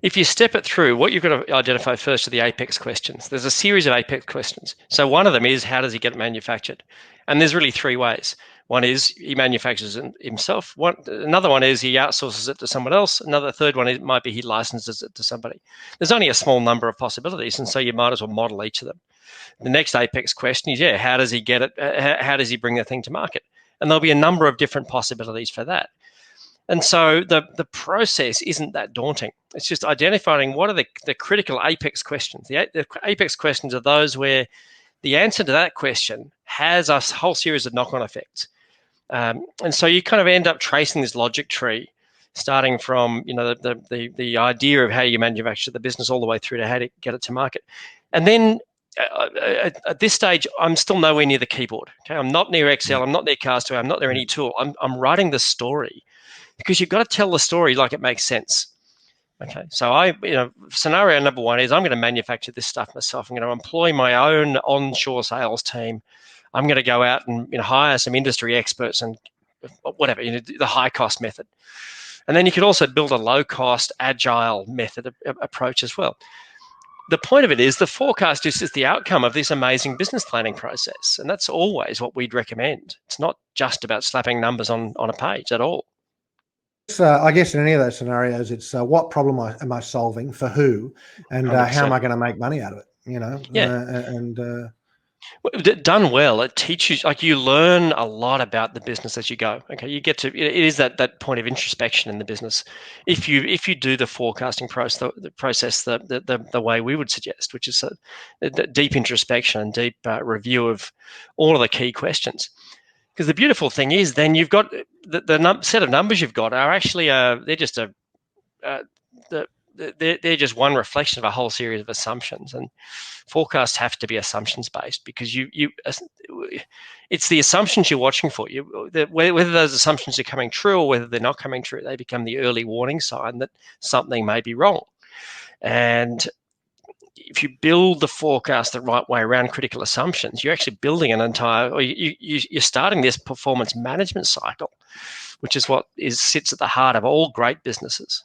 If you step it through, what you've got to identify first are the apex questions. There's a series of apex questions. So one of them is, how does he get it manufactured? And there's really three ways. One is he manufactures it himself. Another one is he outsources it to someone else. Another third one might be he licenses it to somebody. There's only a small number of possibilities, and so you might as well model each of them. The next apex question is, how does he get it? How does he bring the thing to market? And there'll be a number of different possibilities for that. And so the process isn't that daunting. It's just identifying what are the critical apex questions. The apex questions are those where the answer to that question has a whole series of knock-on effects. And so you kind of end up tracing this logic tree, starting from the idea of how you manufacture the business all the way through to how to get it to market. And then at this stage, I'm still nowhere near the keyboard. Okay, I'm not near Excel. I'm not near Castaway. I'm not near any tool. I'm writing the story, because you've got to tell the story like it makes sense. Okay, so scenario number one is I'm going to manufacture this stuff myself. I'm going to employ my own onshore sales team. I'm going to go out and hire some industry experts and whatever, the high cost method. And then you could also build a low cost, agile method approach as well. The point of it is the forecast is just the outcome of this amazing business planning process. And that's always what we'd recommend. It's not just about slapping numbers on a page at all. I guess in any of those scenarios, it's what problem am I solving for who, and how am I going to make money out of it? Yeah. Done well, it teaches, you learn a lot about the business as you go. Okay, you get to, it is that point of introspection in the business. If you do the forecasting process, the way we would suggest, which is a deep introspection and deep review of all of the key questions. Because the beautiful thing is, then you've got the set of numbers you've got are actually they're just they're just one reflection of a whole series of assumptions, and forecasts have to be assumptions based, because it's the assumptions you're watching for. Whether those assumptions are coming true or whether they're not coming true, they become the early warning sign that something may be wrong. And if you build the forecast the right way around critical assumptions, you're actually building an entire, or you're starting this performance management cycle, which is what sits at the heart of all great businesses.